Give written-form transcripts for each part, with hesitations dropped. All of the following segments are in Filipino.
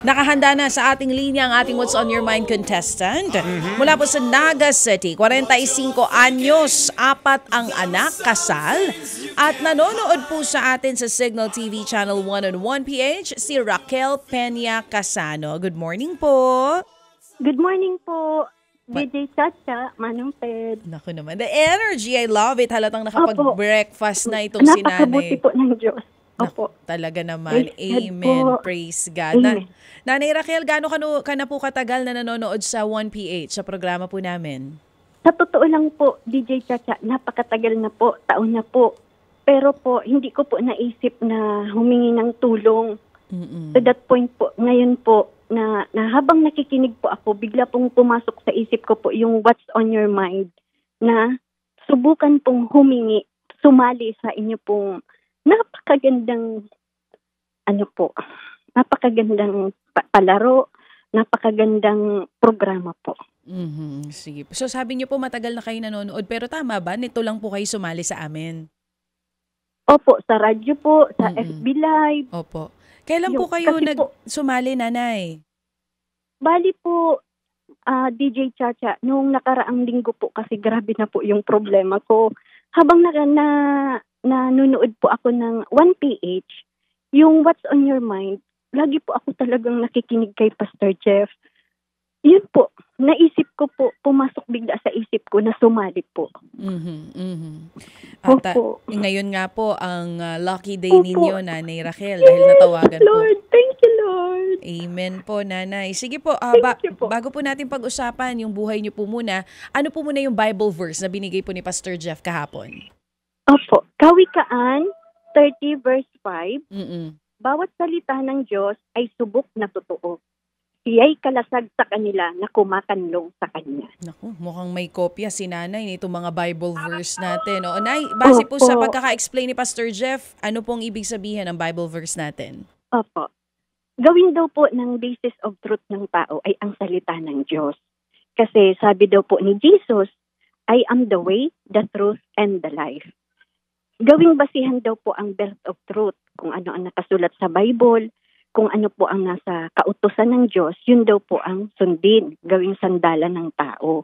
Nakahanda na sa ating linya ang ating What's on Your Mind contestant. Mula po sa Naga City, 45 anyos, 4 ang anak, kasal. At nanonood po sa atin sa Signal TV Channel 101PH, si Raquel Peña Casano. Good morning po. Good morning po. DJ Chacha, Manong Ted. Naku naman. The energy, I love it. Halatang nakapag-breakfast na itong si Napakabuti nanay. po ng Diyos. Naku, Opo. talaga naman. Praise God Amen. po. Praise God. Amen. Nanay Raquel, gaano ka na po katagal na nanonood sa 1PH, sa programa po namin? Sa totoo lang po, DJ Chacha, napakatagal na po, taon na po. Pero po, hindi ko po naisip na humingi ng tulong. To that point po, ngayon po, na habang nakikinig po ako, bigla pong pumasok sa isip ko po yung What's on Your Mind na subukan pong humingi, sumali sa inyo pong napakagandang napakagandang palaro, napakagandang programa po. Sige. So sabi niyo po matagal na kayo nanonood, pero tama ba? Nito lang po kayo sumali sa amin? Opo, sa radyo po, sa FB Live. Opo. Kailan po kayo sumali, nanay? Bali po, DJ Chacha, noong nakaraang linggo po kasi grabe na po yung problema ko. Habang nanonood po ako ng 1PH, yung What's on Your Mind, lagi po ako talagang nakikinig kay Pastor Jeff. Yun po, naisip ko po, pumasok bigla sa isip ko na sumali po. At ngayon nga po ang lucky day ninyo, Nanay Raquel, dahil natawagan po. Lord, thank you, Lord. Amen po, Nanay. Sige po, bago po natin pag-usapan yung buhay niyo po muna, ano po muna yung Bible verse na binigay po ni Pastor Jeff kahapon? Opo, Kawikaan 30 verse 5, Bawat salita ng Diyos ay subok na totoo. Siya'y kalasag sa kanila na kumakanlong sa Kanya. Naku, mukhang may kopya si Nanay nito mga Bible verse natin. O, Nay, base po sa pagkaka-explain ni Pastor Jeff, ano pong ibig sabihin ng Bible verse natin? Opo. Gawin daw po ng basis of truth ng tao ay ang salita ng Diyos. Kasi sabi daw po ni Jesus, I am the way, the truth, and the life. Gawing basihan daw po ang belt of truth, kung ano ang nakasulat sa Bible, kung ano po ang nasa kautusan ng Diyos, yun daw po ang sundin, gawing sandalan ng tao.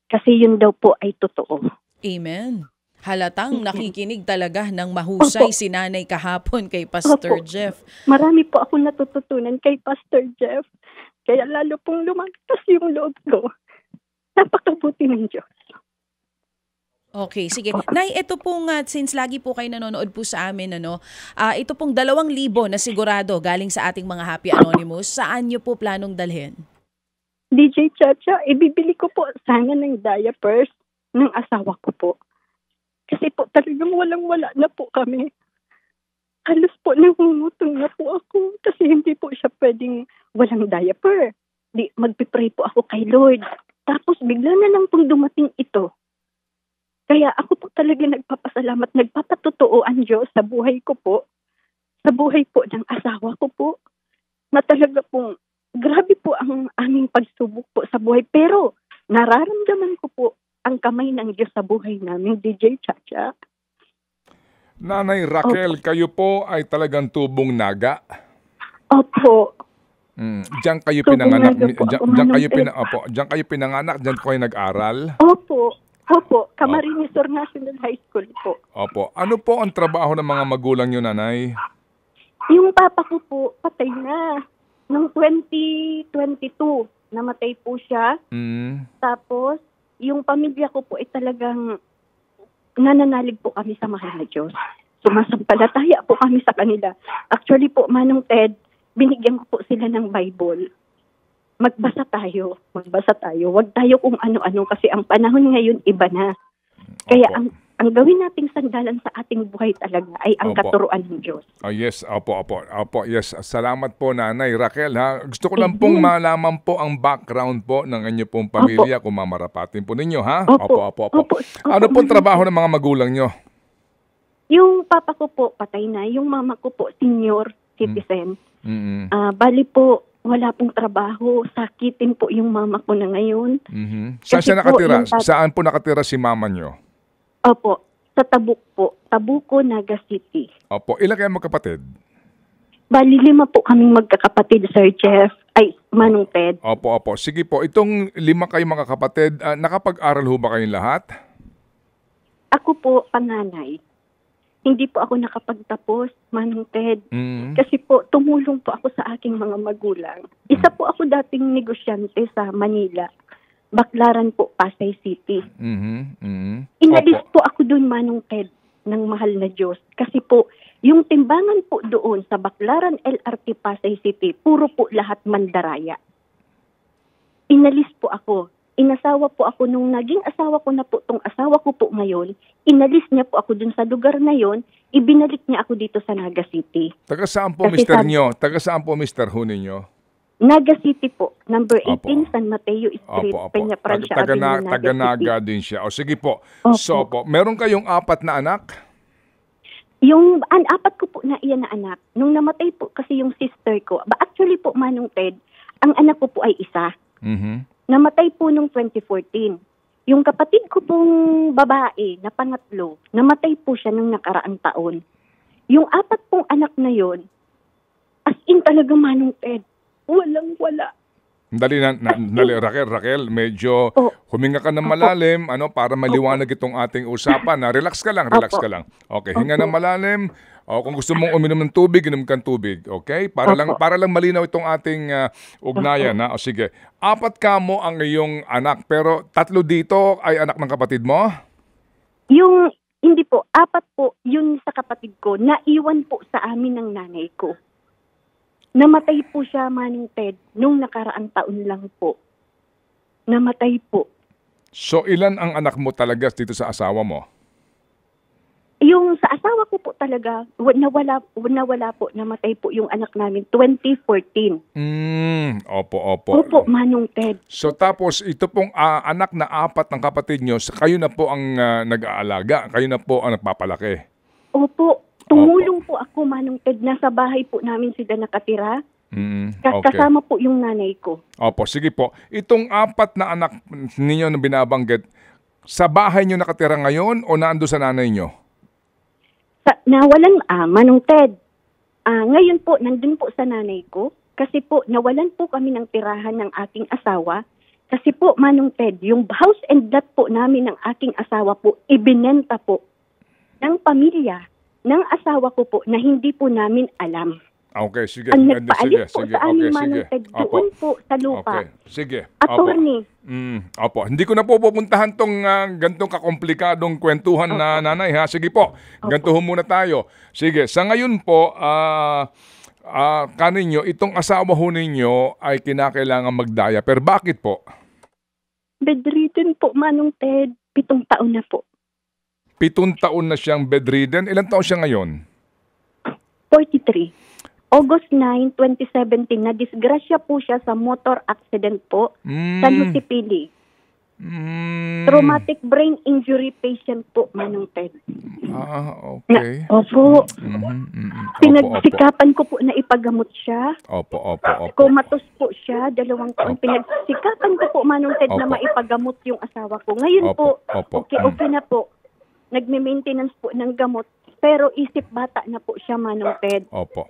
Kasi yun daw po ay totoo. Amen. Halatang nakikinig talaga ng mahusay si Nanay kahapon kay Pastor Jeff. Marami po ako natututunan kay Pastor Jeff. Kaya lalo pong lumakas yung loob ko. Napakabuti ng Diyos. Okay, sige. Nay, ito pong, since lagi po kayo nanonood po sa amin, ito pong 2,000 na sigurado galing sa ating mga Happy Anonymous, saan nyo po planong dalhin? DJ Chacha, ibibili ko po sana ng diapers ng asawa ko po. Kasi po talagang walang-wala na po kami. Halos po nangungutong na po ako kasi hindi po siya pwedeng walang diaper. Magpipray po ako kay Lord. Tapos bigla na lang pong dumating ito. Kaya ako po talaga nagpapasalamat, nagpapatotoo ang Diyos sa buhay ko po, sa buhay po ng asawa ko po, na talaga pong grabe po ang aming pagsubok po sa buhay. Pero nararamdaman ko po ang kamay ng Diyos sa buhay namin, DJ Chacha. Nanay Raquel, kayo po ay talagang tubong naga? Opo. Diyan kayo pinanganak, diyan kayo pinanganak, diyan kayo nag-aral? Opo, Camarines National High School po. Opo. Ano po ang trabaho ng mga magulang nyo, Nanay? Yung papa ko po, patay na. Noong 2022, namatay po siya. Tapos, yung pamilya ko po ay talagang nananalig po kami sa mahal na Diyos. Sumasampalataya po kami sa kanila. Actually po, Manong Ted, binigyan ko po sila ng Bible. Magbasa tayo. Huwag tayo kung ano-ano kasi ang panahon ngayon iba na. Kaya ang gawin nating sandalan sa ating buhay talaga ay ang katuruan ng Diyos. Oh yes, opo. Yes, salamat po Nanay Raquel ha. Gusto ko lang pong malaman po ang background po ng inyo pong pamilya kung mamarapatin po ninyo ha. Opo. Ano pong trabaho ng mga magulang nyo? Yung papa ko po patay na, yung mama ko po senior citizen. Bali po wala pong trabaho, sakitin po yung mama ko na ngayon. Saan siya nakatira? Saan po nakatira si mama nyo? Opo, sa Tabuk po. Tabuco, Naga City. Opo, ilan kayo magkapatid? Bali, 5 po kaming magkakapatid, Sir Jeff. Ay, Manong Ted. Opo, opo. Sige po, itong 5 kayo mga kapatid, nakapag-aral ho ba kayong lahat? Ako po, panganay. Hindi po ako nakapagtapos, Manong Ted. Kasi po, tumulong po ako sa aking mga magulang. Isa po ako dating negosyante sa Manila. Baklaran po, Pasay City. Inalis po ako doon, Manong Ted, ng mahal na Diyos. Kasi po, yung timbangan po doon sa Baklaran LRT Pasay City, puro po lahat mandaraya. Inalis po ako. Inasawa po ako nung naging asawa ko na po, tong asawa ko po ngayon. Inalis niya po ako dun sa lugar na yon, ibinalik niya ako dito sa Naga City. Taga saan po, Mr. nyo? Taga saan po, Mr. Ho ninyo? Naga City po, number 18, Opo. San Mateo Street, Peña Francia Avenue, Taga Naga din siya. O sige po. So po, meron kayong 4 na anak? Yung 4 ko po na iyan na anak, nung namatay po kasi yung sister ko, actually po, Manong Ted, ang anak ko po ay isa. Namatay po nung 2014. Yung kapatid ko pong babae na pangatlo, namatay po siya nung nakaraang taon. Yung 4 pong anak na yon, as in talaga, Manong Ted, walang-wala. Dali, Raquel, medyo huminga ka ng malalim para maliwanag itong ating usapan. Relax ka lang. Okay, hinga ng malalim. Kung gusto mong uminom ng tubig, inom kang tubig. Okay? Para lang malinaw itong ating ugnayan. O sige, 4 ka mo ang iyong anak, pero 3 dito ay anak ng kapatid mo? Yung, hindi po, 4 po, yun sa kapatid ko, naiwan po sa amin ng nanay ko. Namatay po siya, Manong Ted, nung nakaraang taon lang po. Namatay po. So, ilan ang anak mo talaga dito sa asawa mo? Yung sa asawa ko po talaga, nawala po, namatay po yung anak namin, 2014. Opo. Opo, Manong Ted. So, tapos, ito pong anak na 4 ng kapatid nyo, kayo na po ang nag-aalaga, kayo na po ang nagpapalaki. Opo. Tumulong po ako, Manong Ted. Nasa bahay po namin sila nakatira. Okay. Kasama po yung nanay ko. Opo, sige po. Itong 4 na anak ninyo na binabanggit, sa bahay nyo nakatira ngayon o naando sa nanay nyo? Nawalan, Manong Ted. Ngayon po, nandun po sa nanay ko. Kasi po, nawalan po kami ng tirahan ng aking asawa. Kasi po, Manong Ted, yung house and lot po namin ng aking asawa po, ibinenta po ng pamilya ng asawa ko po na hindi po namin alam. Okay, sige. Ang nagpaalis po sa amin, Manong Ted, doon po sa lupa. Okay, sige. Attorney. Opo. Hindi ko na po pupuntahan tong gantong kakomplikadong kwentuhan na nanay, ha? Sige po, gantuhin muna tayo. Sige, sa ngayon po, kaninyo, itong asawa ho ninyo ay kinakailangan mag-diaper. Bakit po? Bedridden po, Manong Ted. 7 taon na po. 7 taon na siyang bedridden. Ilang taon siya ngayon? 43. August 9, 2017, na-disgrasya po siya sa motor accident po sa Lucipili. Traumatic brain injury patient po, Manong Ted. Okay. Opo. Pinagsikapan ko po na ipagamot siya. Opo. Kumatos po siya, 2 taon. Pinagsikapan ko po, Manong Ted, na maipagamot yung asawa ko. Ngayon po, okay na po. Nagme-maintenance po ng gamot. Pero isip bata na po siya, Manong Ted. Opo.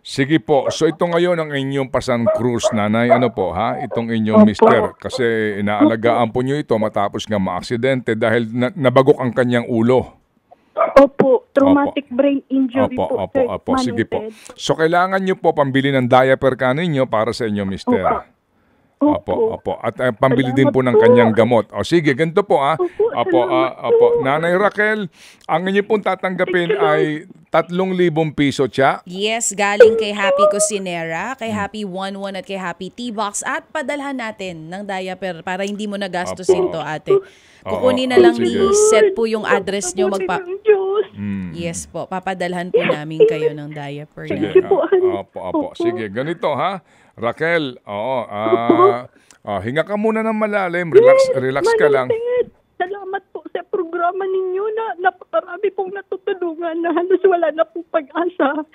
Sige po. So ito ngayon ang inyong pasan cruise, nanay. Ano po, ha? Itong inyong mister. Kasi inaalagaan po nyo ito matapos nga ma-aksidente dahil nabagok ang kanyang ulo. Opo. Traumatic brain injury po, sir. Opo. Sige po. So kailangan nyo po pambili ng diaper ka ninyo para sa inyong mister. Opo. At pambili din po ng kanyang gamot. O sige, ganito po Opo. Nanay Raquel, ang inyo pong tatanggapin ay 3,000 piso siya. Yes, galing kay Happy Cusinera, kay Happy 11 at kay Happy T-Box at padalhan natin ng diaper para hindi mo nagastusin to, ate. Kukunin na lang ni Seth po yung address nyo. Yes po, papadalhan po namin kayo ng diaper. Sige, Opo. Sige, ganito ha. Raquel, hinga ka muna ng malalim. Relax ka lang. Salamat po sa programa ninyo na napakarami pong natutulungan na halos wala na pong pag-asa.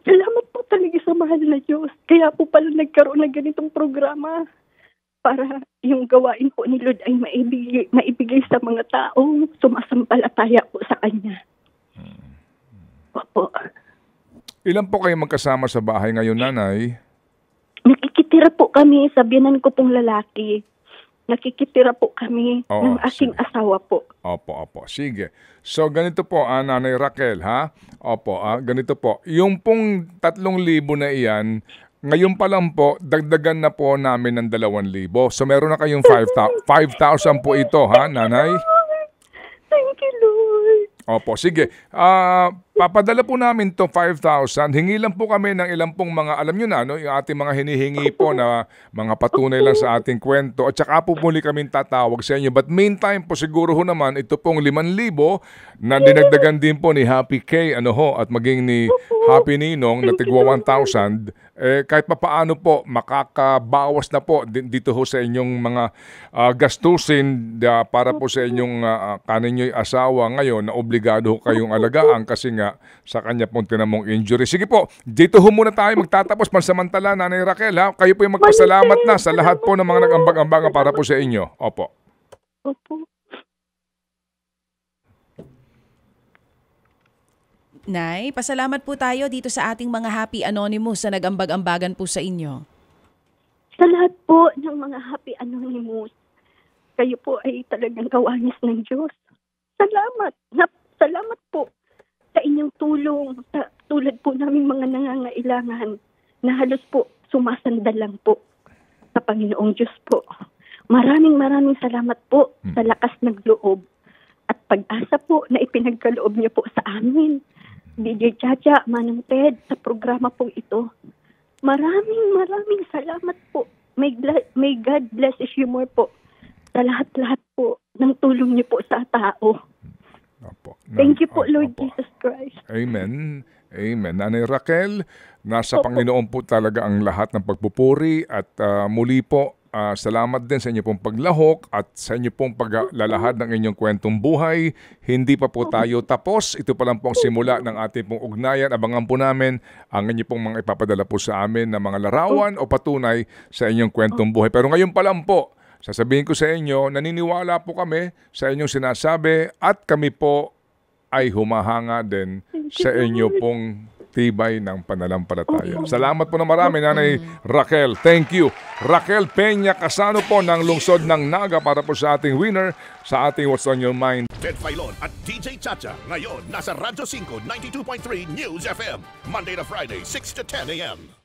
Salamat po talaga sa mahal na Diyos. Kaya po pala nagkaroon ng ganitong programa para yung gawain po ni Lord ay maibigay sa mga taong sumasampalataya po sa Kanya. Opo. Ilan po kayo magkasama sa bahay ngayon, nanay? Nakikitira po kami sa biyanan ko pong lalaki. Nakikitira po kami ng aking asawa po. Opo. Sige. So, ganito po, Nanay Raquel, ha? Opo, ganito po. Yung pong 3,000 na iyan, ngayon pa lang po, dagdagan na po namin ng 2,000. So, meron na kayong 5,000 po ito, ha, nanay? Thank you, Lord. Opo, sige. Papadala po namin to 5,000. Hingi lang po kami ng ilang pong mga, alam nyo na, no, yung ating mga hinihingi po na mga patunay lang sa ating kwento. At saka po muli kaming tatawag sa inyo. But meantime po, siguro ho naman, ito pong 5,000 na dinagdagan din po ni Happy K, at maging ni Happy Ninong na tigwa 1,000. Kahit pa paano po, makakabawas na po dito ho sa inyong mga gastusin para po sa inyong kaninyo'y asawa ngayon na obligado ho kayong alagaan kasi nga sa kanya pong tinamong injury. Sige po, dito ho muna tayo magtatapos pansamantala, Nanay Raquel, ha? Kayo po yung magpasalamat na sa lahat po ng mga nag-ambag-ambagan para po sa inyo. Opo. Nay, pasalamat po tayo dito sa ating mga Happy Anonymous na nag-ambag-ambagan po sa inyo. Sa lahat po ng mga Happy Anonymous, kayo po ay talagang kawanis ng Diyos. Salamat. Salamat po sa inyong tulong. Tulad po namin mga nangangailangan na halos po sumasandal lang po sa Panginoong Diyos po. Maraming salamat po sa lakas ng loob at pag-asa po na ipinagkaloob niyo po sa amin. DJ Chacha, Manang Ted, sa programa po ito. Maraming salamat po. May God blesses you more po sa lahat-lahat po ng tulong niyo po sa tao. Thank you po, Lord Jesus Christ. Amen. Nanay Raquel, nasa Panginoon po talaga ang lahat ng pagpupuri at muli po, salamat din sa inyo pong paglahok at sa inyo pong paglalahad ng inyong kwentong buhay. Hindi pa po tayo tapos. Ito pa lang pong simula ng ating pong ugnayan. Abangan po namin ang inyo pong mga ipapadala po sa amin na mga larawan o patunay sa inyong kwentong buhay. Pero ngayon pa lang po, sasabihin ko sa inyo, naniniwala po kami sa inyong sinasabi at kami po ay humahanga din sa inyo pong tibay ng pananampalataya. Salamat po na marami, Nanay Raquel. Thank you. Raquel Peña Casano po ng lungsod ng Naga para po sa ating winner sa ating What's on Your Mind. Ted Filon at DJ Chacha. Ngayon, nasa Radyo 5, 92.3 News FM. Monday to Friday, 6 to 10 a.m.